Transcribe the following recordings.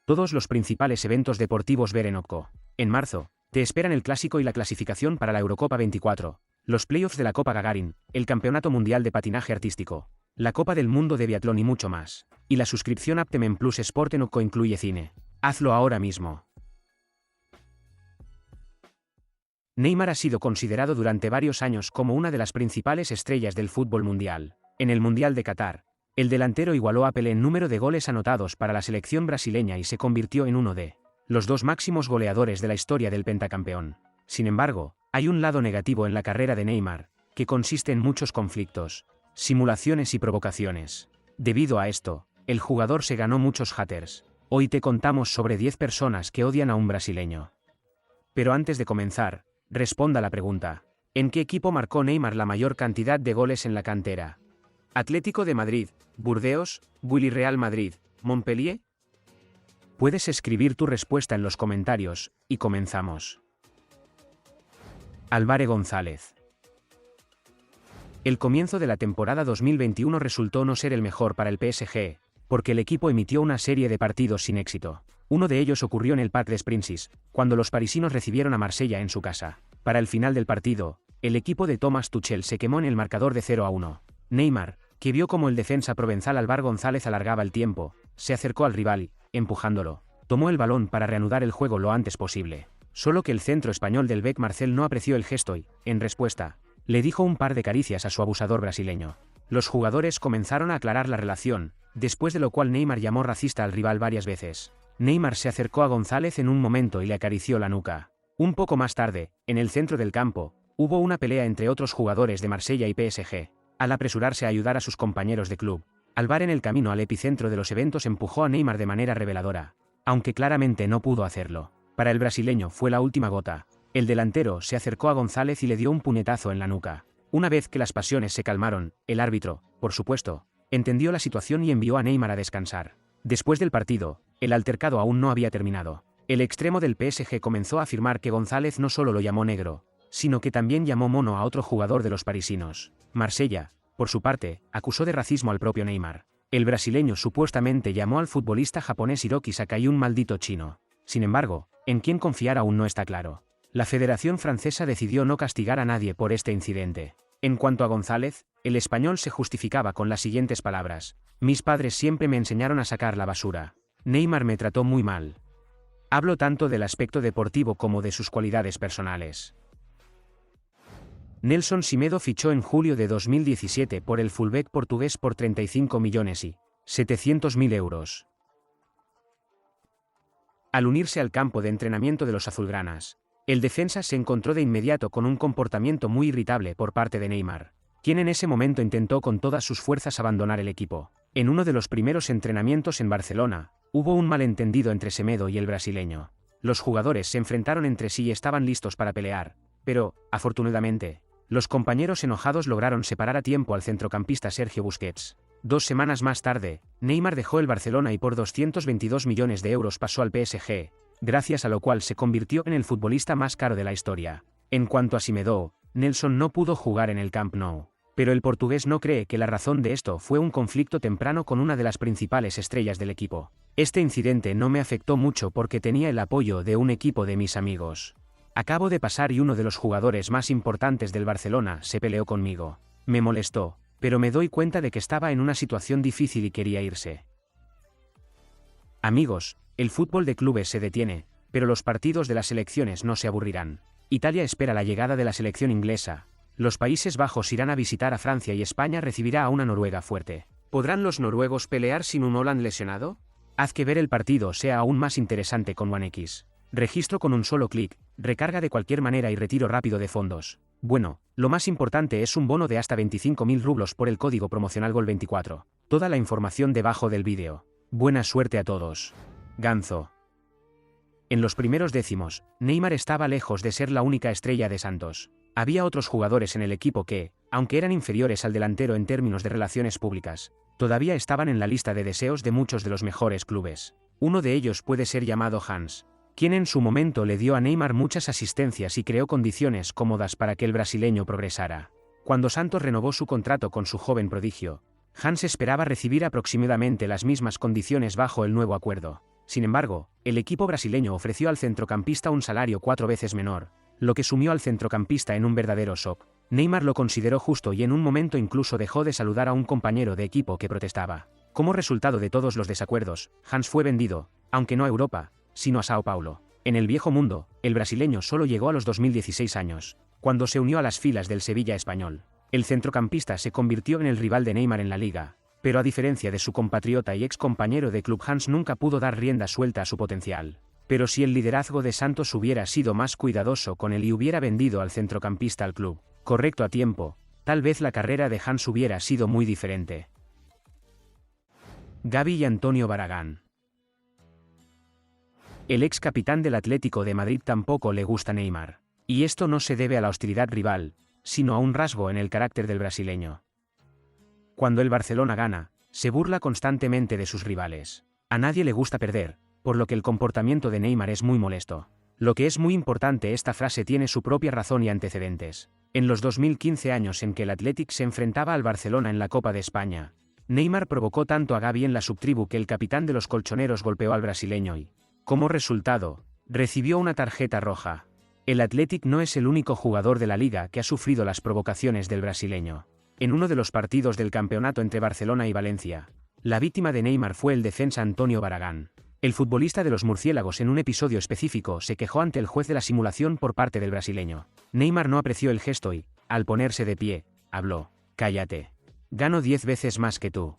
Todos los principales eventos deportivos ver en Opco. En marzo, te esperan el Clásico y la clasificación para la Eurocopa 24, los playoffs de la Copa Gagarin, el Campeonato Mundial de Patinaje Artístico, la Copa del Mundo de Biatlón y mucho más. Y la suscripción Aptemen Plus Sport en Opco incluye cine. Hazlo ahora mismo. Neymar ha sido considerado durante varios años como una de las principales estrellas del fútbol mundial. En el Mundial de Qatar, el delantero igualó a Pelé en número de goles anotados para la selección brasileña y se convirtió en uno de los dos máximos goleadores de la historia del pentacampeón. Sin embargo, hay un lado negativo en la carrera de Neymar, que consiste en muchos conflictos, simulaciones y provocaciones. Debido a esto, el jugador se ganó muchos haters. Hoy te contamos sobre 10 personas que odian a un brasileño. Pero antes de comenzar, responda la pregunta: ¿en qué equipo marcó Neymar la mayor cantidad de goles en la cantera? ¿Atlético de Madrid, Burdeos, Villarreal Madrid, Montpellier? Puedes escribir tu respuesta en los comentarios, y comenzamos. Álvaro González. El comienzo de la temporada 2021 resultó no ser el mejor para el PSG, porque el equipo emitió una serie de partidos sin éxito. Uno de ellos ocurrió en el Parc des Princes, cuando los parisinos recibieron a Marsella en su casa. Para el final del partido, el equipo de Thomas Tuchel se quemó en el marcador de 0-1. Neymar, que vio cómo el defensa provenzal Álvaro González alargaba el tiempo, se acercó al rival y, empujándolo, tomó el balón para reanudar el juego lo antes posible. Solo que el centro español del Bec Marcel no apreció el gesto y, en respuesta, le dijo un par de caricias a su abusador brasileño. Los jugadores comenzaron a aclarar la relación, después de lo cual Neymar llamó racista al rival varias veces. Neymar se acercó a González en un momento y le acarició la nuca. Un poco más tarde, en el centro del campo, hubo una pelea entre otros jugadores de Marsella y PSG. Al apresurarse a ayudar a sus compañeros de club, Álvaro en el camino al epicentro de los eventos empujó a Neymar de manera reveladora, aunque claramente no pudo hacerlo. Para el brasileño fue la última gota. El delantero se acercó a González y le dio un puñetazo en la nuca. Una vez que las pasiones se calmaron, el árbitro, por supuesto, entendió la situación y envió a Neymar a descansar. Después del partido, el altercado aún no había terminado. El extremo del PSG comenzó a afirmar que González no solo lo llamó negro, sino que también llamó mono a otro jugador de los parisinos. Marsella, por su parte, acusó de racismo al propio Neymar. El brasileño supuestamente llamó al futbolista japonés Hiroki Sakai un maldito chino. Sin embargo, en quién confiar aún no está claro. La Federación Francesa decidió no castigar a nadie por este incidente. En cuanto a González, el español se justificaba con las siguientes palabras: mis padres siempre me enseñaron a sacar la basura. Neymar me trató muy mal. Hablo tanto del aspecto deportivo como de sus cualidades personales. Nelson Semedo fichó en julio de 2017 por el fullback portugués por 35.700.000 euros. Al unirse al campo de entrenamiento de los azulgranas, el defensa se encontró de inmediato con un comportamiento muy irritable por parte de Neymar, quien en ese momento intentó con todas sus fuerzas abandonar el equipo. En uno de los primeros entrenamientos en Barcelona, hubo un malentendido entre Semedo y el brasileño. Los jugadores se enfrentaron entre sí y estaban listos para pelear, pero, afortunadamente, los compañeros enojados lograron separar a tiempo al centrocampista Sergio Busquets. 2 semanas más tarde, Neymar dejó el Barcelona y por 222 millones de euros pasó al PSG, gracias a lo cual se convirtió en el futbolista más caro de la historia. En cuanto a Semedo, Nelson no pudo jugar en el Camp Nou, pero el portugués no cree que la razón de esto fue un conflicto temprano con una de las principales estrellas del equipo. Este incidente no me afectó mucho porque tenía el apoyo de un equipo de mis amigos. Acabo de pasar y uno de los jugadores más importantes del Barcelona se peleó conmigo. Me molestó, pero me doy cuenta de que estaba en una situación difícil y quería irse. Amigos, el fútbol de clubes se detiene, pero los partidos de las selecciones no se aburrirán. Italia espera la llegada de la selección inglesa. Los Países Bajos irán a visitar a Francia y España recibirá a una Noruega fuerte. ¿Podrán los noruegos pelear sin un Haaland lesionado? Haz que ver el partido sea aún más interesante con One X. Registro con un solo clic, recarga de cualquier manera y retiro rápido de fondos. Bueno, lo más importante es un bono de hasta 25.000 rublos por el código promocional GOL24. Toda la información debajo del vídeo. Buena suerte a todos. Ganzo. En los primeros décimos, Neymar estaba lejos de ser la única estrella de Santos. Había otros jugadores en el equipo que, aunque eran inferiores al delantero en términos de relaciones públicas, todavía estaban en la lista de deseos de muchos de los mejores clubes. Uno de ellos puede ser llamado Hans, quien en su momento le dio a Neymar muchas asistencias y creó condiciones cómodas para que el brasileño progresara. Cuando Santos renovó su contrato con su joven prodigio, Hans esperaba recibir aproximadamente las mismas condiciones bajo el nuevo acuerdo. Sin embargo, el equipo brasileño ofreció al centrocampista un salario 4 veces menor, lo que sumió al centrocampista en un verdadero shock. Neymar lo consideró justo y en un momento incluso dejó de saludar a un compañero de equipo que protestaba. Como resultado de todos los desacuerdos, Hans fue vendido, aunque no a Europa, sino a Sao Paulo. En el viejo mundo, el brasileño solo llegó a los 2016 años, cuando se unió a las filas del Sevilla español. El centrocampista se convirtió en el rival de Neymar en la liga, pero a diferencia de su compatriota y ex compañero de club, Hans nunca pudo dar rienda suelta a su potencial. Pero si el liderazgo de Santos hubiera sido más cuidadoso con él y hubiera vendido al centrocampista al club correcto a tiempo, tal vez la carrera de Hans hubiera sido muy diferente. Gavi y Antonio Baragán. El ex capitán del Atlético de Madrid tampoco le gusta Neymar. Y esto no se debe a la hostilidad rival, sino a un rasgo en el carácter del brasileño. Cuando el Barcelona gana, se burla constantemente de sus rivales. A nadie le gusta perder, por lo que el comportamiento de Neymar es muy molesto. Lo que es muy importante, esta frase tiene su propia razón y antecedentes. En los 2015 años en que el Athletic se enfrentaba al Barcelona en la Copa de España, Neymar provocó tanto a Gavi en la subtribu que el capitán de los colchoneros golpeó al brasileño y, como resultado, recibió una tarjeta roja. El Athletic no es el único jugador de la liga que ha sufrido las provocaciones del brasileño. En uno de los partidos del campeonato entre Barcelona y Valencia, la víctima de Neymar fue el defensa Antonio Baragán. El futbolista de los murciélagos en un episodio específico se quejó ante el juez de la simulación por parte del brasileño. Neymar no apreció el gesto y, al ponerse de pie, habló: «Cállate. Gano 10 veces más que tú».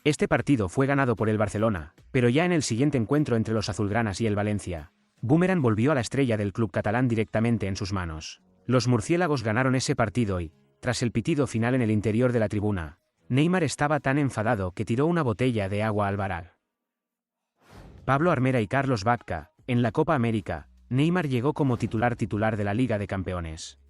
Este partido fue ganado por el Barcelona, pero ya en el siguiente encuentro entre los azulgranas y el Valencia, Boomerang volvió a la estrella del club catalán directamente en sus manos. Los murciélagos ganaron ese partido y, tras el pitido final en el interior de la tribuna, Neymar estaba tan enfadado que tiró una botella de agua al Barak. Pablo Armera y Carlos Vacca. En la Copa América, Neymar llegó como titular de la Liga de Campeones.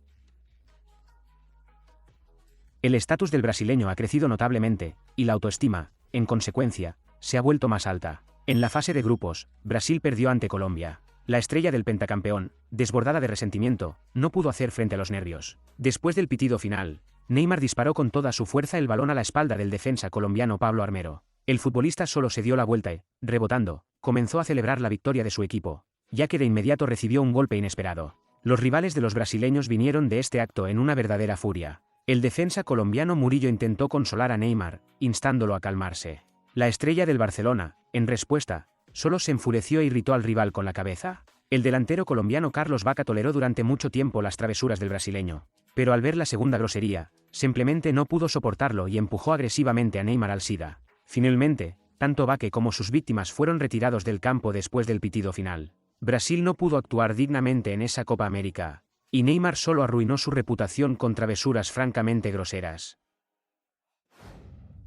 El estatus del brasileño ha crecido notablemente, y la autoestima, en consecuencia, se ha vuelto más alta. En la fase de grupos, Brasil perdió ante Colombia. La estrella del pentacampeón, desbordada de resentimiento, no pudo hacer frente a los nervios. Después del pitido final, Neymar disparó con toda su fuerza el balón a la espalda del defensa colombiano Pablo Armero. El futbolista solo se dio la vuelta y, rebotando, comenzó a celebrar la victoria de su equipo, ya que de inmediato recibió un golpe inesperado. Los rivales de los brasileños vinieron de este acto en una verdadera furia. El defensa colombiano Murillo intentó consolar a Neymar, instándolo a calmarse. La estrella del Barcelona, en respuesta, solo se enfureció e irritó al rival con la cabeza. El delantero colombiano Carlos Vacca toleró durante mucho tiempo las travesuras del brasileño, pero al ver la segunda grosería, simplemente no pudo soportarlo y empujó agresivamente a Neymar al SIDA. Finalmente, tanto Vacca como sus víctimas fueron retirados del campo después del pitido final. Brasil no pudo actuar dignamente en esa Copa América, y Neymar solo arruinó su reputación con travesuras francamente groseras.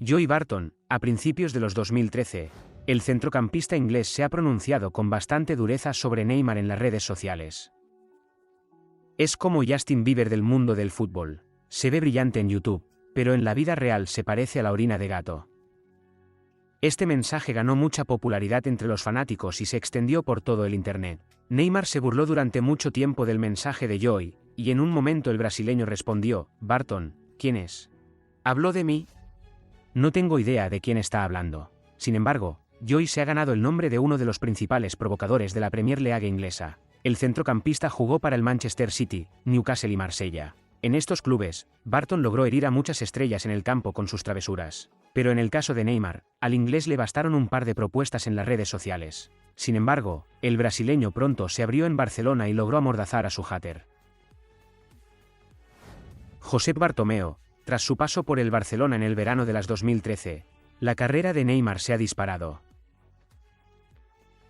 Joey Barton. A principios de los 2013, el centrocampista inglés se ha pronunciado con bastante dureza sobre Neymar en las redes sociales. Es como Justin Bieber del mundo del fútbol. Se ve brillante en YouTube, pero en la vida real se parece a la orina de gato. Este mensaje ganó mucha popularidad entre los fanáticos y se extendió por todo el internet. Neymar se burló durante mucho tiempo del mensaje de Joey, y en un momento el brasileño respondió: «Barton, ¿quién es? ¿Habló de mí? No tengo idea de quién está hablando». Sin embargo, Joey se ha ganado el nombre de uno de los principales provocadores de la Premier League inglesa. El centrocampista jugó para el Manchester City, Newcastle y Marsella. En estos clubes, Barton logró herir a muchas estrellas en el campo con sus travesuras. Pero en el caso de Neymar, al inglés le bastaron un par de propuestas en las redes sociales. Sin embargo, el brasileño pronto se abrió en Barcelona y logró amordazar a su hater. Josep Bartomeu. Tras su paso por el Barcelona en el verano de las 2013, la carrera de Neymar se ha disparado.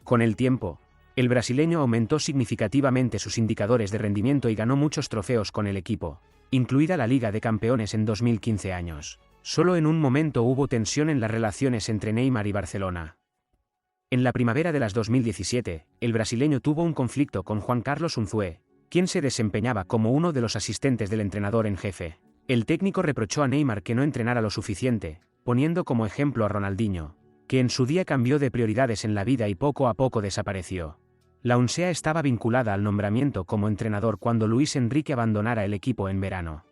Con el tiempo, el brasileño aumentó significativamente sus indicadores de rendimiento y ganó muchos trofeos con el equipo, incluida la Liga de Campeones en 2015 años. Solo en un momento hubo tensión en las relaciones entre Neymar y Barcelona. En la primavera de las 2017, el brasileño tuvo un conflicto con Juan Carlos Unzué, quien se desempeñaba como uno de los asistentes del entrenador en jefe. El técnico reprochó a Neymar que no entrenara lo suficiente, poniendo como ejemplo a Ronaldinho, que en su día cambió de prioridades en la vida y poco a poco desapareció. La UNSEA estaba vinculada al nombramiento como entrenador cuando Luis Enrique abandonara el equipo en verano.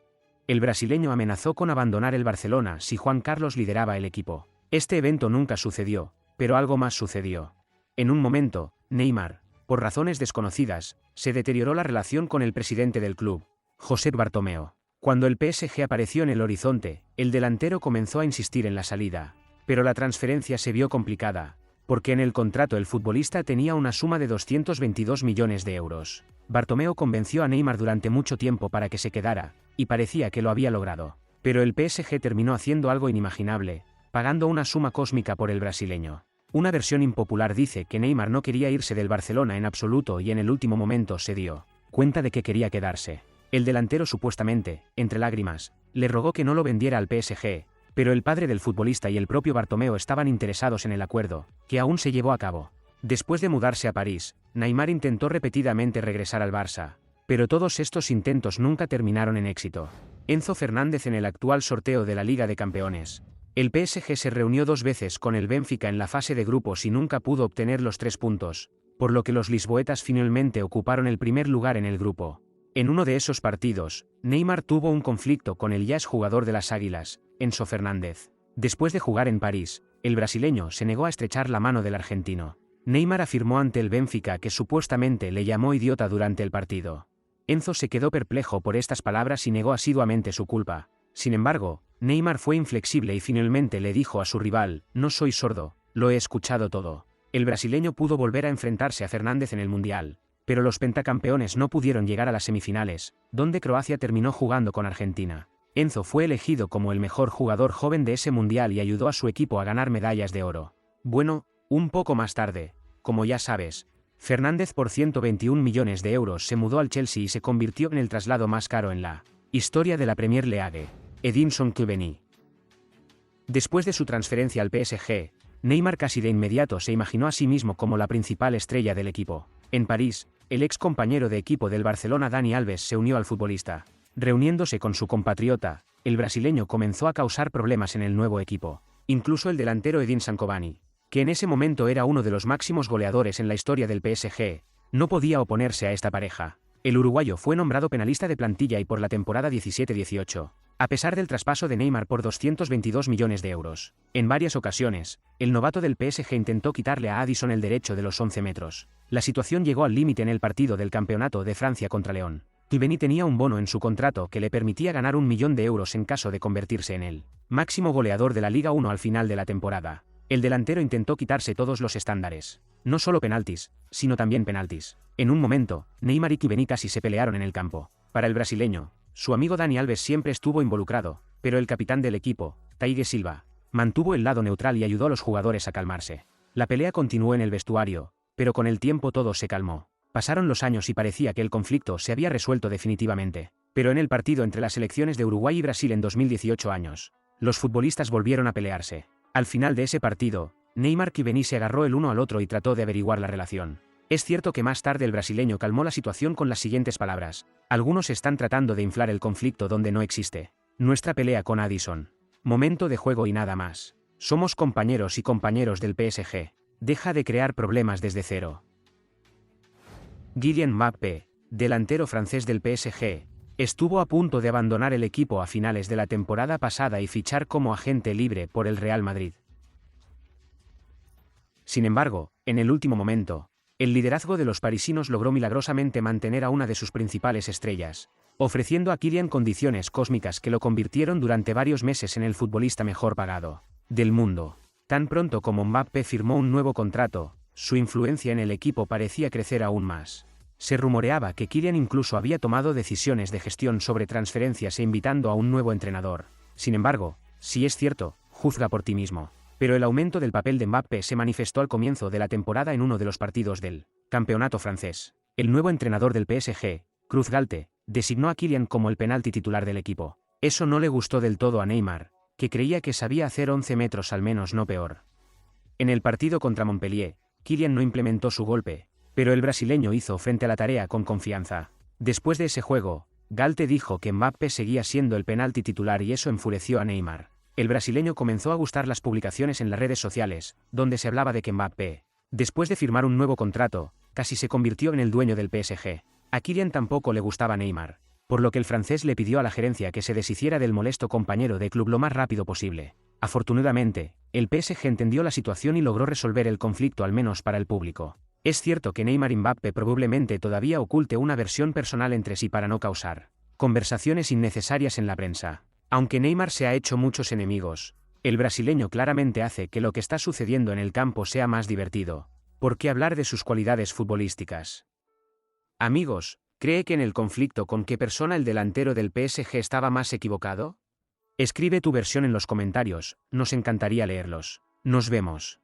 El brasileño amenazó con abandonar el Barcelona si Juan Carlos lideraba el equipo. Este evento nunca sucedió, pero algo más sucedió. En un momento, Neymar, por razones desconocidas, se deterioró la relación con el presidente del club, Josep Bartomeu. Cuando el PSG apareció en el horizonte, el delantero comenzó a insistir en la salida, pero la transferencia se vio complicada, porque en el contrato el futbolista tenía una suma de 222 millones de euros. Bartomeu convenció a Neymar durante mucho tiempo para que se quedara, y parecía que lo había logrado. Pero el PSG terminó haciendo algo inimaginable, pagando una suma cósmica por el brasileño. Una versión impopular dice que Neymar no quería irse del Barcelona en absoluto y en el último momento se dio cuenta de que quería quedarse. El delantero supuestamente, entre lágrimas, le rogó que no lo vendiera al PSG, pero el padre del futbolista y el propio Bartomeu estaban interesados en el acuerdo, que aún se llevó a cabo. Después de mudarse a París, Neymar intentó repetidamente regresar al Barça, pero todos estos intentos nunca terminaron en éxito. Enzo Fernández en el actual sorteo de la Liga de Campeones. El PSG se reunió 2 veces con el Benfica en la fase de grupos y nunca pudo obtener los 3 puntos, por lo que los lisboetas finalmente ocuparon el primer lugar en el grupo. En uno de esos partidos, Neymar tuvo un conflicto con el ya exjugador de las Águilas, Enzo Fernández. Después de jugar en París, el brasileño se negó a estrechar la mano del argentino. Neymar afirmó ante el Benfica que supuestamente le llamó idiota durante el partido. Enzo se quedó perplejo por estas palabras y negó asiduamente su culpa. Sin embargo, Neymar fue inflexible y finalmente le dijo a su rival: "No soy sordo, lo he escuchado todo". El brasileño pudo volver a enfrentarse a Fernández en el Mundial, pero los pentacampeones no pudieron llegar a las semifinales, donde Croacia terminó jugando con Argentina. Enzo fue elegido como el mejor jugador joven de ese Mundial y ayudó a su equipo a ganar medallas de oro. Bueno, un poco más tarde, como ya sabes, Fernández por 121 millones de euros se mudó al Chelsea y se convirtió en el traslado más caro en la historia de la Premier League. Edinson Cavani. Después de su transferencia al PSG, Neymar casi de inmediato se imaginó a sí mismo como la principal estrella del equipo. En París, el ex compañero de equipo del Barcelona Dani Alves se unió al futbolista. Reuniéndose con su compatriota, el brasileño comenzó a causar problemas en el nuevo equipo. Incluso el delantero Edinson Cavani, que en ese momento era uno de los máximos goleadores en la historia del PSG, no podía oponerse a esta pareja. El uruguayo fue nombrado penalista de plantilla y por la temporada 17-18, a pesar del traspaso de Neymar por 222 millones de euros. En varias ocasiones, el novato del PSG intentó quitarle a Addison el derecho de los 11 metros. La situación llegó al límite en el partido del Campeonato de Francia contra León. Cavani tenía un bono en su contrato que le permitía ganar 1 millón de euros en caso de convertirse en el máximo goleador de la Liga 1 al final de la temporada. El delantero intentó quitarse todos los estándares, no solo penaltis, sino también penaltis. En un momento, Neymar y Cavani casi se pelearon en el campo. Para el brasileño, su amigo Dani Alves siempre estuvo involucrado, pero el capitán del equipo, Thiago Silva, mantuvo el lado neutral y ayudó a los jugadores a calmarse. La pelea continuó en el vestuario, pero con el tiempo todo se calmó. Pasaron los años y parecía que el conflicto se había resuelto definitivamente. Pero en el partido entre las selecciones de Uruguay y Brasil en 2018 años, los futbolistas volvieron a pelearse. Al final de ese partido, Neymar y Cavani se agarró el uno al otro y trató de averiguar la relación. Es cierto que más tarde el brasileño calmó la situación con las siguientes palabras: "Algunos están tratando de inflar el conflicto donde no existe. Nuestra pelea con Addison. Momento de juego y nada más. Somos compañeros y compañeros del PSG. Deja de crear problemas desde cero". Kylian Mbappé, delantero francés del PSG, estuvo a punto de abandonar el equipo a finales de la temporada pasada y fichar como agente libre por el Real Madrid. Sin embargo, en el último momento, el liderazgo de los parisinos logró milagrosamente mantener a una de sus principales estrellas, ofreciendo a Kylian condiciones cósmicas que lo convirtieron durante varios meses en el futbolista mejor pagado del mundo. Tan pronto como Mbappé firmó un nuevo contrato, su influencia en el equipo parecía crecer aún más. Se rumoreaba que Kylian incluso había tomado decisiones de gestión sobre transferencias e invitando a un nuevo entrenador. Sin embargo, si es cierto, juzga por ti mismo. Pero el aumento del papel de Mbappé se manifestó al comienzo de la temporada en uno de los partidos del campeonato francés. El nuevo entrenador del PSG, Cruz Galte, designó a Kylian como el penalti titular del equipo. Eso no le gustó del todo a Neymar, que creía que sabía hacer 11 metros al menos no peor. En el partido contra Montpellier, Kylian no implementó su golpe, pero el brasileño hizo frente a la tarea con confianza. Después de ese juego, Galte dijo que Mbappé seguía siendo el penalti titular y eso enfureció a Neymar. El brasileño comenzó a gustar las publicaciones en las redes sociales, donde se hablaba de que Mbappé, después de firmar un nuevo contrato, casi se convirtió en el dueño del PSG. A Kylian tampoco le gustaba Neymar, por lo que el francés le pidió a la gerencia que se deshiciera del molesto compañero de club lo más rápido posible. Afortunadamente, el PSG entendió la situación y logró resolver el conflicto al menos para el público. Es cierto que Neymar y Mbappé probablemente todavía oculte una versión personal entre sí para no causar conversaciones innecesarias en la prensa. Aunque Neymar se ha hecho muchos enemigos, el brasileño claramente hace que lo que está sucediendo en el campo sea más divertido. ¿Por qué hablar de sus cualidades futbolísticas? Amigos, ¿cree que en el conflicto con qué persona el delantero del PSG estaba más equivocado? Escribe tu versión en los comentarios, nos encantaría leerlos. Nos vemos.